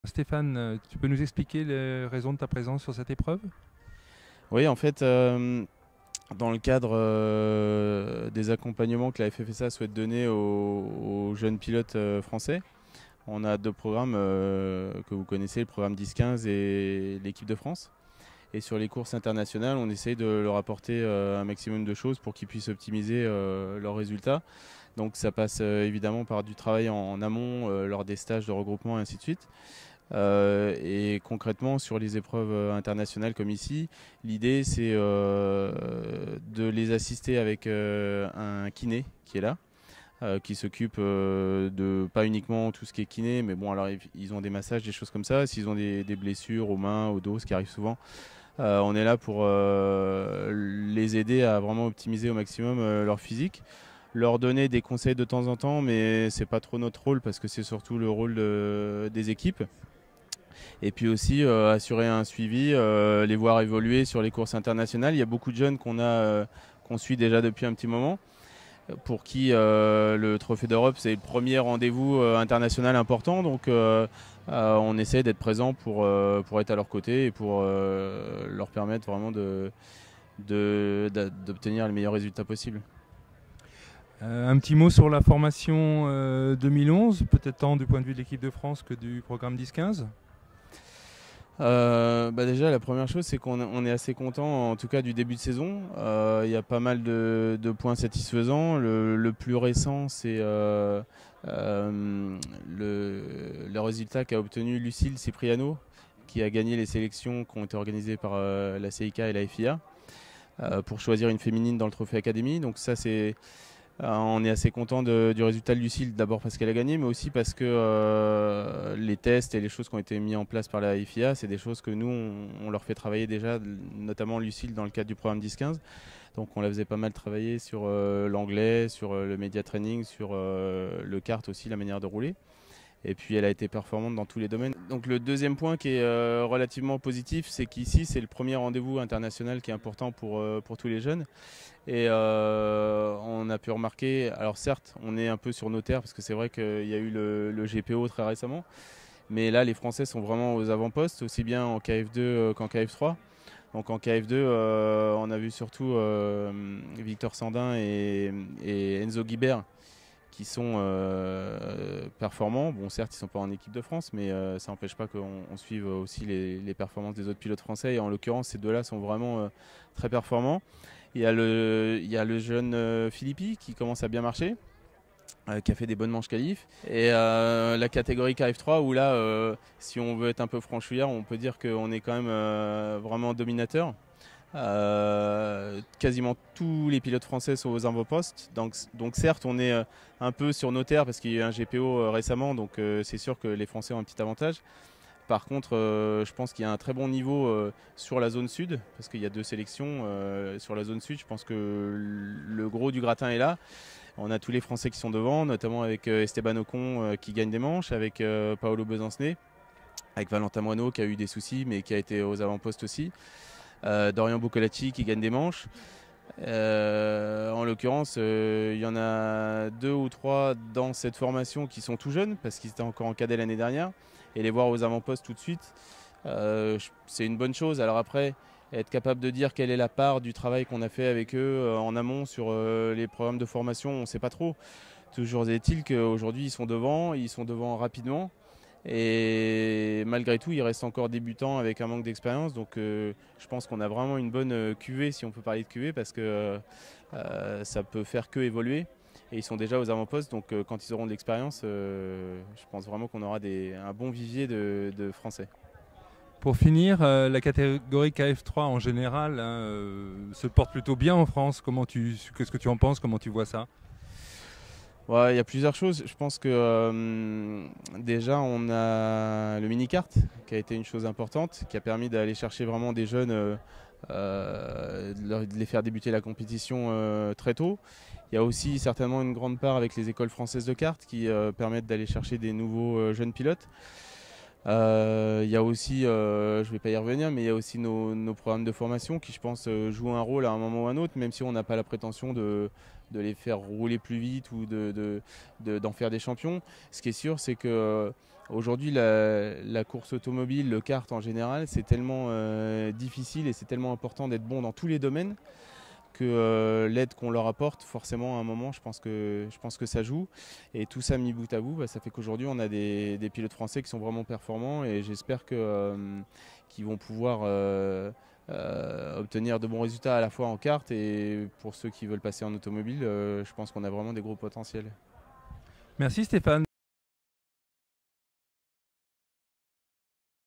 Stéphane, tu peux nous expliquer les raisons de ta présence sur cette épreuve? Oui, en fait, dans le cadre des accompagnements que la FFSA souhaite donner aux jeunes pilotes français, on a deux programmes que vous connaissez, le programme 10-15 et l'équipe de France. Et sur les courses internationales, on essaye de leur apporter un maximum de choses pour qu'ils puissent optimiser leurs résultats. Donc ça passe évidemment par du travail en amont lors des stages de regroupement et ainsi de suite. Et concrètement, sur les épreuves internationales comme ici, l'idée c'est de les assister avec un kiné qui est là, qui s'occupe de pas uniquement tout ce qui est kiné, mais bon, alors ils ont des massages, des choses comme ça. S'ils ont des blessures aux mains, au dos, ce qui arrive souvent, on est là pour les aider à vraiment optimiser au maximum leur physique, leur donner des conseils de temps en temps, mais c'est pas trop notre rôle parce que c'est surtout le rôle des équipes. Et puis aussi assurer un suivi, les voir évoluer sur les courses internationales. Il y a beaucoup de jeunes qu'on suit déjà depuis un petit moment, pour qui le Trophée d'Europe c'est le premier rendez-vous international important. Donc on essaie d'être présent pour être à leur côté et pour leur permettre vraiment d'obtenir les meilleurs résultats possibles. Un petit mot sur la formation 2011, peut-être tant du point de vue de l'équipe de France que du programme 10-15. Déjà la première chose c'est qu'on est assez content en tout cas du début de saison. Il y a pas mal de points satisfaisants. Le plus récent c'est le résultat qu'a obtenu Lucille Cipriano, qui a gagné les sélections qui ont été organisées par la CIK et la FIA pour choisir une féminine dans le Trophée Académie. Donc ça on est assez content du résultat de Lucille, d'abord parce qu'elle a gagné, mais aussi parce que les tests et les choses qui ont été mis en place par la FIA, c'est des choses que nous, on leur fait travailler déjà, notamment Lucille dans le cadre du programme 10-15. Donc on la faisait pas mal travailler sur l'anglais, sur le média training, sur le kart aussi, la manière de rouler. Et puis elle a été performante dans tous les domaines. Donc le deuxième point qui est relativement positif, c'est qu'ici c'est le premier rendez-vous international qui est important pour tous les jeunes. Et on a pu remarquer, alors certes on est un peu sur nos terres parce que c'est vrai qu'il y a eu le GPO très récemment, mais là les Français sont vraiment aux avant-postes, aussi bien en KF2 qu'en KF3. Donc en KF2 on a vu surtout Victor Sandin et Enzo Guibert qui sont performants. Bon, certes, ils ne sont pas en équipe de France, mais ça n'empêche pas qu'on suive aussi les performances des autres pilotes français. Et en l'occurrence, ces deux-là sont vraiment très performants. Il y a le jeune Filippi qui commence à bien marcher, qui a fait des bonnes manches qualif. Et la catégorie KF3, où là, si on veut être un peu franchouillard, on peut dire qu'on est quand même vraiment dominateur. Quasiment tous les pilotes français sont aux avant-postes, donc certes on est un peu sur nos terres parce qu'il y a eu un GPO récemment, donc c'est sûr que les Français ont un petit avantage. Par contre je pense qu'il y a un très bon niveau sur la zone sud, parce qu'il y a deux sélections sur la zone sud. Je pense que le gros du gratin est là. On a tous les Français qui sont devant, notamment avec Esteban Ocon qui gagne des manches, avec Paolo Besancenet, avec Valentin Moineau qui a eu des soucis mais qui a été aux avant-postes aussi. Dorian Boccolacci qui gagne des manches. En l'occurrence, il y en a deux ou trois dans cette formation qui sont tout jeunes parce qu'ils étaient encore en cadet l'année dernière, et les voir aux avant-postes tout de suite, c'est une bonne chose. Alors après, être capable de dire quelle est la part du travail qu'on a fait avec eux en amont sur les programmes de formation, on ne sait pas trop. Toujours est-il qu'aujourd'hui ils sont devant rapidement. Et malgré tout, il reste encore débutant avec un manque d'expérience. Donc je pense qu'on a vraiment une bonne cuvée, si on peut parler de cuvée, parce que ça peut faire que évoluer. Et ils sont déjà aux avant-postes, donc quand ils auront de l'expérience, je pense vraiment qu'on aura un bon vivier de Français. Pour finir, la catégorie KF3 en général hein, se porte plutôt bien en France. Qu'est-ce que tu en penses? Comment tu vois ça? Ouais, il y a plusieurs choses. Je pense que déjà, on a le mini-kart qui a été une chose importante, qui a permis d'aller chercher vraiment des jeunes, de les faire débuter la compétition très tôt. Il y a aussi certainement une grande part avec les écoles françaises de kart qui permettent d'aller chercher des nouveaux jeunes pilotes. Il y a aussi, je ne vais pas y revenir, mais il y a aussi nos programmes de formation qui, je pense, jouent un rôle à un moment ou à un autre, même si on n'a pas la prétention de les faire rouler plus vite ou d'en faire des champions. Ce qui est sûr, c'est que aujourd'hui, la course automobile, le kart en général, c'est tellement difficile et c'est tellement important d'être bon dans tous les domaines que l'aide qu'on leur apporte, forcément, à un moment, je pense que ça joue. Et tout ça mis bout à bout, ça fait qu'aujourd'hui, on a des pilotes français qui sont vraiment performants et j'espère qu'ils vont pouvoir obtenir de bons résultats à la fois en kart et pour ceux qui veulent passer en automobile, je pense qu'on a vraiment des gros potentiels. Merci Stéphane.